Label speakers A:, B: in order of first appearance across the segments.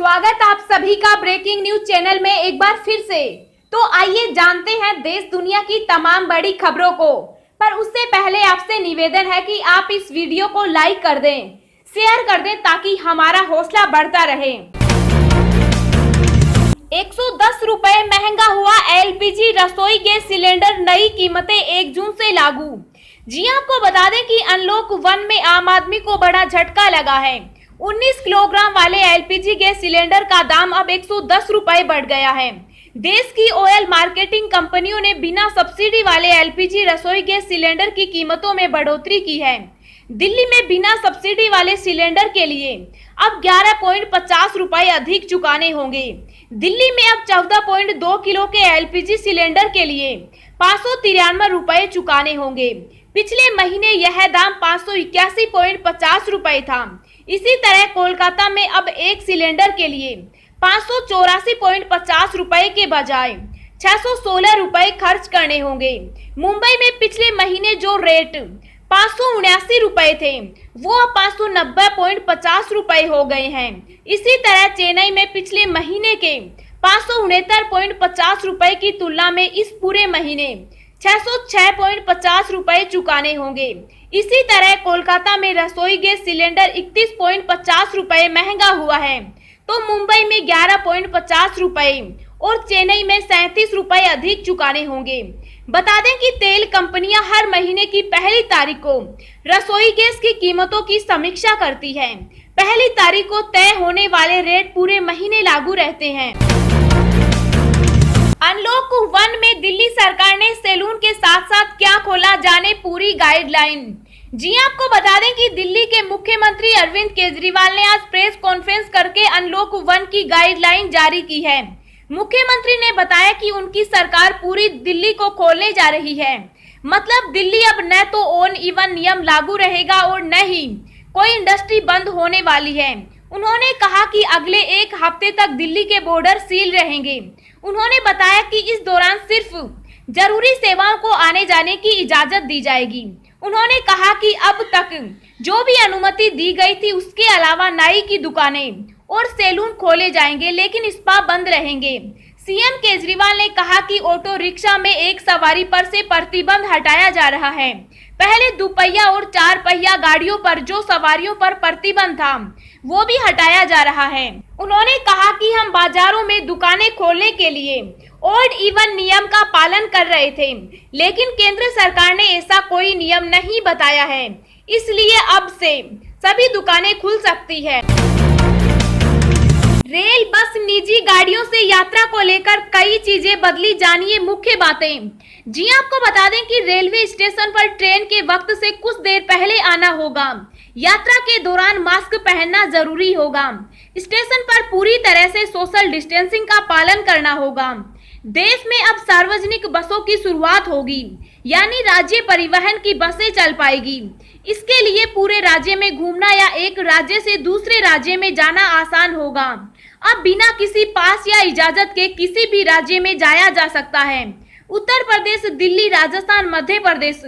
A: स्वागत आप सभी का ब्रेकिंग न्यूज चैनल में एक बार फिर से। तो आइए जानते हैं देश दुनिया की तमाम बड़ी खबरों को। पर उससे पहले आपसे निवेदन है कि आप इस वीडियो को लाइक कर दें, शेयर कर दें ताकि हमारा हौसला बढ़ता रहे। 110 रुपए महंगा हुआ एलपीजी रसोई गैस सिलेंडर, नई कीमतें 1 जून से लागू। जी आपको बता दें कि अनलॉक 1 में आम आदमी को बड़ा झटका लगा है। 19 किलोग्राम वाले एलपीजी गैस सिलेंडर का दाम अब 110 रुपए बढ़ गया है। देश की ऑयल मार्केटिंग कंपनियों ने बिना सब्सिडी वाले एलपीजी रसोई गैस सिलेंडर की कीमतों में बढ़ोतरी की है। दिल्ली में बिना सब्सिडी वाले सिलेंडर के लिए अब 11.50 रुपए अधिक चुकाने होंगे। दिल्ली में अब 14.2 किलो के एलपीजी सिलेंडर के लिए 593 रुपए चुकाने होंगे। पिछले महीने यह दाम 581.50 रुपए था। इसी तरह कोलकाता में अब एक सिलेंडर के लिए 584.50 रुपए के बजाय 616 रुपए खर्च करने होंगे। मुंबई में पिछले महीने जो रेट 579 रुपए थे वो अब 590.50 रुपए हो गए हैं। इसी तरह चेन्नई में पिछले महीने के 569.50 रुपए की तुलना में इस पूरे महीने 606.50 रुपए चुकाने होंगे। इसी तरह कोलकाता में रसोई गैस सिलेंडर 31.50 रुपए महंगा हुआ है, तो मुंबई में 11.50 रुपए और चेन्नई में 37 रुपए अधिक चुकाने होंगे। बता दें कि तेल कंपनियां हर महीने की पहली तारीख को रसोई गैस की कीमतों की समीक्षा करती हैं। पहली तारीख को तय होने वाले रेट पूरे महीने लागू रहते हैं। अनलॉक 1 में दिल्ली सरकार ने सैलून के साथ साथ क्या खोला, जाने पूरी गाइडलाइन। जी आपको बता दें कि दिल्ली के मुख्यमंत्री अरविंद केजरीवाल ने आज प्रेस कॉन्फ्रेंस करके अनलॉक 1 की गाइडलाइन जारी की है। मुख्यमंत्री ने बताया कि उनकी सरकार पूरी दिल्ली को खोलने जा रही है। मतलब दिल्ली अब न तो ऑन इवन नियम लागू रहेगा और न ही कोई इंडस्ट्री बंद होने वाली है। उन्होंने कहा कि अगले 1 हफ्ते तक दिल्ली के बॉर्डर सील रहेंगे। उन्होंने बताया कि इस दौरान सिर्फ जरूरी सेवाओं को आने जाने की इजाजत दी जाएगी। उन्होंने कहा कि अब तक जो भी अनुमति दी गई थी उसके अलावा नाई की दुकानें और सैलून खोले जाएंगे, लेकिन स्पा बंद रहेंगे। सीएम केजरीवाल ने कहा कि ऑटो रिक्शा में एक सवारी पर से प्रतिबंध हटाया जा रहा है। पहले दुपहिया और 4 पहिया गाड़ियों पर जो सवारियों पर प्रतिबंध था वो भी हटाया जा रहा है। उन्होंने कहा कि हम बाजारों में दुकानें खोलने के लिए ऑड इवन नियम का पालन कर रहे थे, लेकिन केंद्र सरकार ने ऐसा कोई नियम नहीं बताया है, इसलिए अब से सभी दुकानें खुल सकती है। रेल, बस, निजी गाड़ियों से यात्रा को लेकर कई चीजें बदली, जानिए मुख्य बातें। जी आपको बता दें कि रेलवे स्टेशन पर ट्रेन के वक्त से कुछ देर पहले आना होगा। यात्रा के दौरान मास्क पहनना जरूरी होगा। स्टेशन पर पूरी तरह से सोशल डिस्टेंसिंग का पालन करना होगा। देश में अब सार्वजनिक बसों की शुरुआत होगी, यानी राज्य परिवहन की बसें चल पाएगी। इसके लिए पूरे राज्य में घूमना या एक राज्य से दूसरे राज्य में जाना आसान होगा। अब बिना किसी पास या इजाजत के किसी भी राज्य में जाया जा सकता है। उत्तर प्रदेश, दिल्ली, राजस्थान, मध्य प्रदेश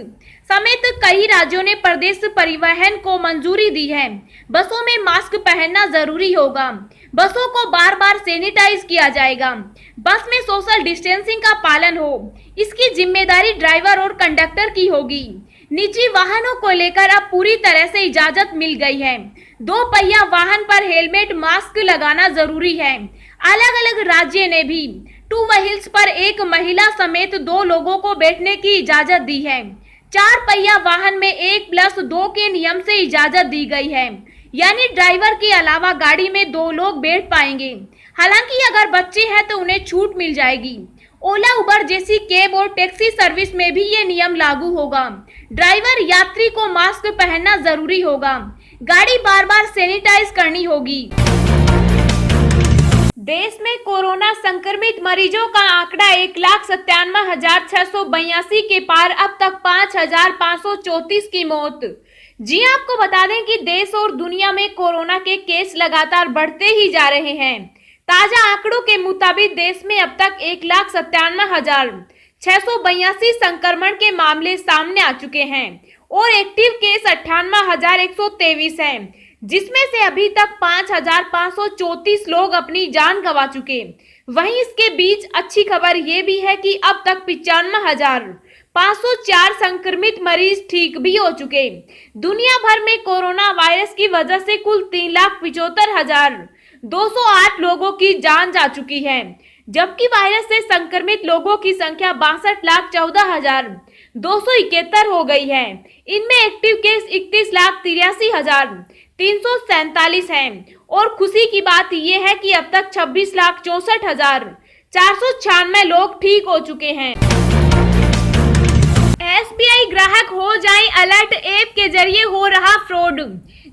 A: समेत कई राज्यों ने प्रदेश परिवहन को मंजूरी दी है। बसों में मास्क पहनना जरूरी होगा। बसों को बार बार सैनिटाइज किया जाएगा। बस में सोशल डिस्टेंसिंग का पालन हो, इसकी जिम्मेदारी ड्राइवर और कंडक्टर की होगी। निजी वाहनों को लेकर अब पूरी तरह से इजाजत मिल गई है। 2 पहिया वाहन पर हेलमेट, मास्क लगाना जरूरी है। अलग अलग राज्य ने भी 2 व्हील्स पर एक महिला समेत 2 लोगों को बैठने की इजाजत दी है। 4 पहिया वाहन में 1+2 के नियम से इजाजत दी गई है, यानी ड्राइवर के अलावा गाड़ी में 2 लोग बैठ पाएंगे। हालांकि अगर बच्चे हैं तो उन्हें छूट मिल जाएगी। ओला, उबर जैसी कैब और टैक्सी सर्विस में भी ये नियम लागू होगा। ड्राइवर, यात्री को मास्क पहनना जरूरी होगा। गाड़ी बार बार सैनिटाइज करनी होगी। देश में कोरोना संक्रमित मरीजों का आंकड़ा 1,97,682 के पार, अब तक 5,534 की मौत। जी आपको बता दें कि देश और दुनिया में कोरोना के केस लगातार बढ़ते ही जा रहे हैं। ताजा आंकड़ों के मुताबिक देश में अब तक 1,97,682 संक्रमण के मामले सामने आ चुके हैं और एक्टिव केस 98,123 हैं। जिसमें से अभी तक 5,534 लोग अपनी जान गंवा चुके। वहीं इसके बीच अच्छी खबर ये भी है कि अब तक 95,504 संक्रमित मरीज ठीक भी हो चुके। दुनिया भर में कोरोना वायरस की वजह से कुल 3,75,208 लोगों की जान जा चुकी है, जबकि वायरस से संक्रमित लोगों की संख्या 62,14,271 हो गई है। इनमें एक्टिव केस 31,83,347 हैं और खुशी की बात यह है कि अब तक 26,64,496 लोग ठीक हो चुके हैं। एसबीआई ग्राहक हो जाएं अलर्ट, ऐप के जरिए हो रहा फ्रॉड।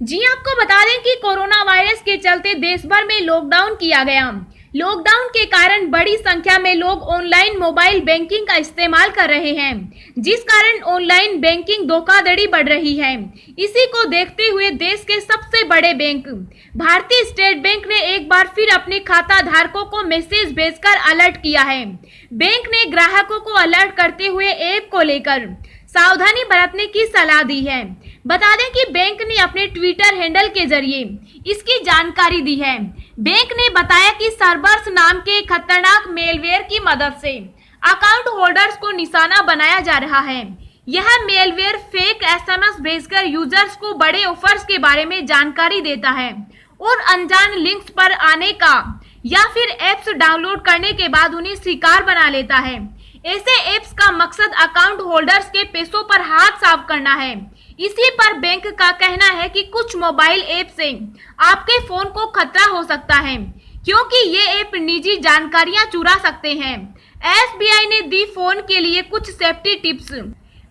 A: जी आपको बता दें कि कोरोना वायरस के चलते देश भर में लॉकडाउन किया गया। लॉकडाउन के कारण बड़ी संख्या में लोग ऑनलाइन मोबाइल बैंकिंग का इस्तेमाल कर रहे हैं, जिस कारण ऑनलाइन बैंकिंग धोखाधड़ी बढ़ रही है। इसी को देखते हुए देश के सबसे बड़े बैंक भारतीय स्टेट बैंक ने एक बार फिर अपने खाता धारकों को मैसेज भेजकर अलर्ट किया है। बैंक ने ग्राहकों को अलर्ट करते हुए ऐप को लेकर सावधानी बरतने की सलाह दी है। बता दें कि बैंक ने अपने ट्विटर हैंडल के जरिए इसकी जानकारी दी है। बैंक ने बताया कि सर्वर्स नाम के खतरनाक मेलवेयर की मदद से अकाउंट होल्डर्स को निशाना बनाया जा रहा है। यह मेलवेयर फेक एसएमएस भेजकर यूजर्स को बड़े ऑफर्स के बारे में जानकारी देता है और अनजान लिंक्स पर आने का या फिर एप्स डाउनलोड करने के बाद उन्हें शिकार बना लेता है। ऐसे एप्स का मकसद अकाउंट होल्डर्स के पैसों पर हाथ साफ करना है। इसी पर बैंक का कहना है कि कुछ मोबाइल ऐप से आपके फोन को खतरा हो सकता है, क्योंकि ये ऐप निजी जानकारियां चुरा सकते हैं। एसबीआई ने दी फोन के लिए कुछ सेफ्टी टिप्स।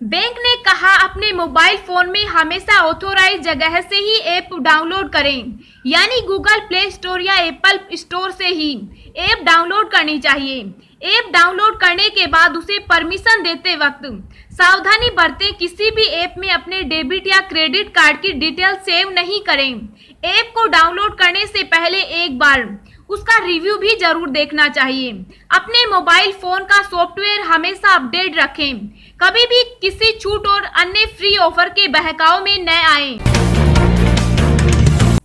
A: बैंक ने कहा अपने मोबाइल फोन में हमेशा ऑथोराइज जगह से ही ऐप डाउनलोड करें, यानी गूगल प्ले स्टोर या एप्पल स्टोर से ही ऐप डाउनलोड करनी चाहिए। ऐप डाउनलोड करने के बाद उसे परमिशन देते वक्त सावधानी बरतें, किसी भी ऐप में अपने डेबिट या क्रेडिट कार्ड की डिटेल सेव नहीं करें। ऐप को डाउनलोड करने से पहले एक बार उसका रिव्यू भी जरूर देखना चाहिए। अपने मोबाइल फोन का सॉफ्टवेयर हमेशा अपडेट रखें, कभी भी किसी छूट और अन्य फ्री ऑफर के बहकाव में न आएं।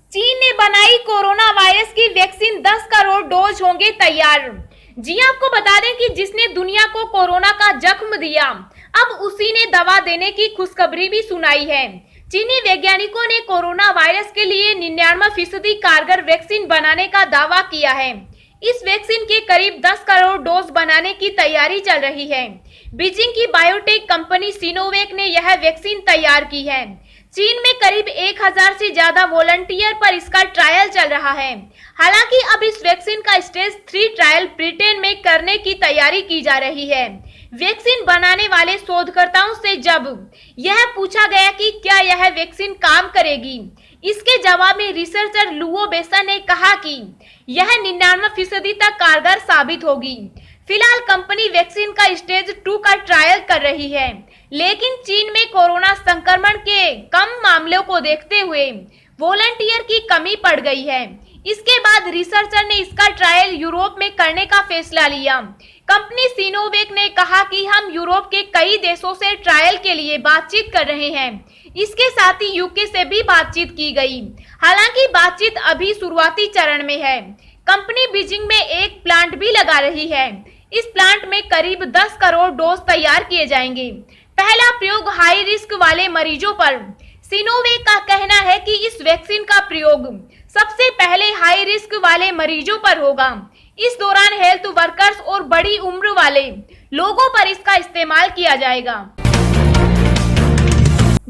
A: चीन ने बनाई कोरोना वायरस की वैक्सीन, 10 करोड़ डोज होंगे तैयार। जी आपको बता दें कि जिसने दुनिया को कोरोना का जख्म दिया, अब उसी ने दवा देने की खुशखबरी भी सुनाई है। चीनी वैज्ञानिकों ने कोरोना वायरस के लिए 99% कारगर वैक्सीन बनाने का दावा किया है। इस वैक्सीन के करीब 10 करोड़ डोज बनाने की तैयारी चल रही है। बीजिंग की बायोटेक कंपनी सिनोवेक ने यह वैक्सीन तैयार की है। चीन में करीब 1000 से ज्यादा वॉलंटियर पर इसका ट्रायल चल रहा है। हालांकि अब इस वैक्सीन का स्टेज 3 ट्रायल ब्रिटेन में करने की तैयारी की जा रही है। वैक्सीन बनाने वाले शोधकर्ताओं से जब यह पूछा गया कि क्या यह वैक्सीन काम करेगी, इसके जवाब में रिसर्चर लुओ बेसन ने कहा कि यह 99% तक कारगर साबित होगी। फिलहाल कंपनी वैक्सीन का स्टेज 2 का ट्रायल कर रही है, लेकिन चीन में कोरोना संक्रमण के कम मामलों को देखते हुए वॉलंटियर की कमी पड़ गई है। इसके बाद रिसर्चर ने इसका ट्रायल यूरोप में करने का फैसला लिया। कंपनी सिनोवेक ने कहा कि हम यूरोप के कई देशों से ट्रायल के लिए बातचीत कर रहे हैं। इसके साथ ही यूके से भी बातचीत की गई। हालांकि बातचीत अभी शुरुआती चरण में है। कंपनी बीजिंग में एक प्लांट भी लगा रही है। इस प्लांट में करीब 10 करोड़ डोज तैयार किए जाएंगे। पहला प्रयोग हाई रिस्क वाले मरीजों पर। सिनोवेक का कहना है कि इस वैक्सीन का प्रयोग सबसे पहले हाई रिस्क वाले मरीजों पर होगा। इस दौरान हेल्थ वर्कर्स और बड़ी उम्र वाले लोगों पर इसका इस्तेमाल किया जाएगा।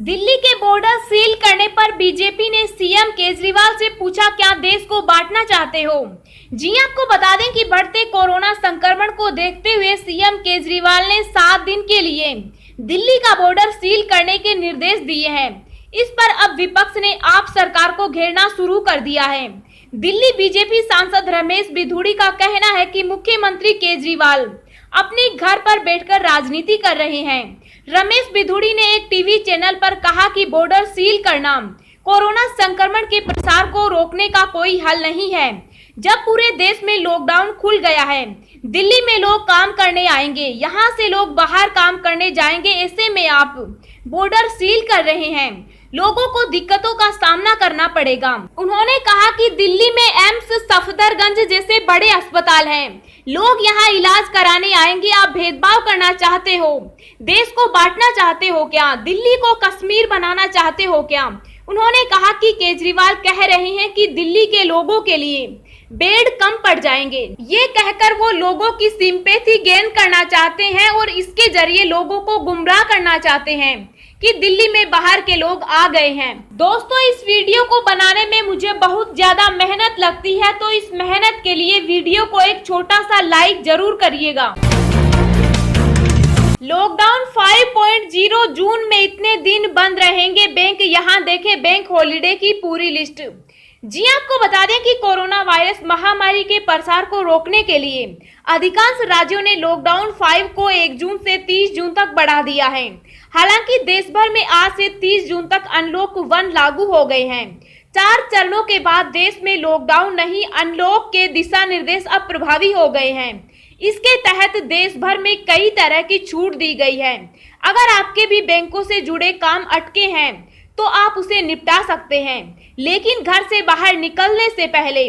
A: दिल्ली के बॉर्डर सील करने पर बीजेपी ने सीएम केजरीवाल से पूछा, क्या देश को बांटना चाहते हो? जी आपको बता दें कि बढ़ते कोरोना संक्रमण को देखते हुए सीएम केजरीवाल ने 7 दिन के लिए दिल्ली का बॉर्डर सील करने के निर्देश दिए हैं। इस पर अब विपक्ष ने आप सरकार को घेरना शुरू कर दिया है। दिल्ली बीजेपी सांसद रमेश बिधूड़ी का कहना है कि मुख्यमंत्री केजरीवाल अपने घर पर बैठकर राजनीति कर रहे हैं। रमेश बिधूड़ी ने एक टीवी चैनल पर कहा कि बॉर्डर सील करना कोरोना संक्रमण के प्रसार को रोकने का कोई हल नहीं है। जब पूरे देश में लॉकडाउन खुल गया है, दिल्ली में लोग काम करने आएंगे, यहाँ से लोग बाहर काम करने जाएंगे, ऐसे में आप बॉर्डर सील कर रहे हैं। लोगों को दिक्कतों का सामना करना पड़ेगा। उन्होंने कहा कि दिल्ली में एम्स, सफदरगंज जैसे बड़े अस्पताल हैं। लोग यहाँ इलाज कराने आएंगे। आप भेदभाव करना चाहते हो? देश को बांटना चाहते हो क्या? दिल्ली को कश्मीर बनाना चाहते हो क्या? उन्होंने कहा कि केजरीवाल कह रहे हैं कि दिल्ली के लोगों के लिए बेड कम पड़ जाएंगे। ये कहकर वो लोगों की सिंपैथी गेन करना चाहते हैं और इसके जरिए लोगों को गुमराह करना चाहते हैं कि दिल्ली में बाहर के लोग आ गए हैं। दोस्तों, इस वीडियो को बनाने में मुझे बहुत ज्यादा मेहनत लगती है, तो इस मेहनत के लिए वीडियो को एक छोटा सा लाइक जरूर करिएगा। लॉकडाउन 5.0 जून में इतने दिन बंद रहेंगे बैंक। यहाँ देखें बैंक हॉलिडे की पूरी लिस्ट। जी आपको बता दें कि कोरोना वायरस महामारी के प्रसार को रोकने के लिए अधिकांश राज्यों ने लॉकडाउन 5 को 1 जून से 30 जून तक बढ़ा दिया है। हालांकि देश भर में आज से 30 जून तक अनलॉक 1 लागू हो गए हैं। 4 चरणों के बाद देश में लॉकडाउन नहीं, अनलॉक के दिशा निर्देश अब प्रभावी हो गए हैं। इसके तहत देश भर में कई तरह की छूट दी गई है। अगर आपके भी बैंकों से जुड़े काम अटके हैं तो आप उसे निपटा सकते हैं, लेकिन घर से बाहर निकलने से पहले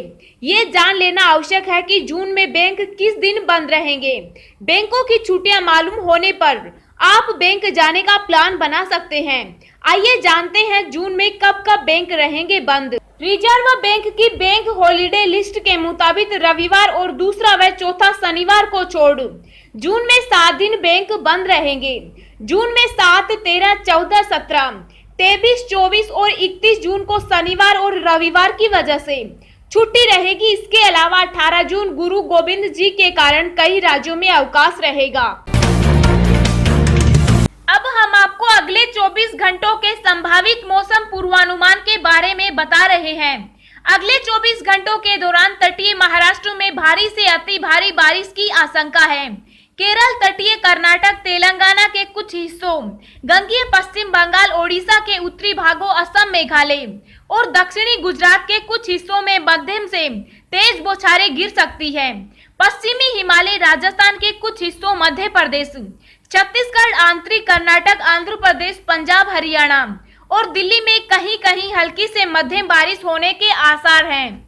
A: ये जान लेना आवश्यक है कि जून में बैंक किस दिन बंद रहेंगे। बैंकों की छुट्टियां मालूम होने पर आप बैंक जाने का प्लान बना सकते हैं। आइए जानते हैं जून में कब कब बैंक रहेंगे बंद। रिजर्व बैंक की बैंक हॉलिडे लिस्ट के मुताबिक रविवार और दूसरा व चौथा शनिवार को छोड़ जून में 7 दिन बैंक बंद रहेंगे। जून में 7, 13, 14, 17, 23, 24 और 31 जून को शनिवार और रविवार की वजह से छुट्टी रहेगी। इसके अलावा 18 जून गुरु गोविंद जी के कारण कई राज्यों में अवकाश रहेगा। अब हम आपको अगले 24 घंटों के संभावित मौसम पूर्वानुमान के बारे में बता रहे हैं। अगले 24 घंटों के दौरान तटीय महाराष्ट्र में भारी से अति भारी बारिश की आशंका है। केरल, तटीय कर्नाटक, तेलंगाना के कुछ हिस्सों, गंगीय पश्चिम बंगाल, ओडिशा के उत्तरी भागों, असम, मेघालय और दक्षिणी गुजरात के कुछ हिस्सों में मध्यम से तेज बौछारें गिर सकती है। पश्चिमी हिमालय, राजस्थान के कुछ हिस्सों, मध्य प्रदेश, छत्तीसगढ़, आंतरिक कर्नाटक, आंध्र प्रदेश, पंजाब, हरियाणा और दिल्ली में कहीं कहीं हल्की से मध्यम बारिश होने के आसार हैं।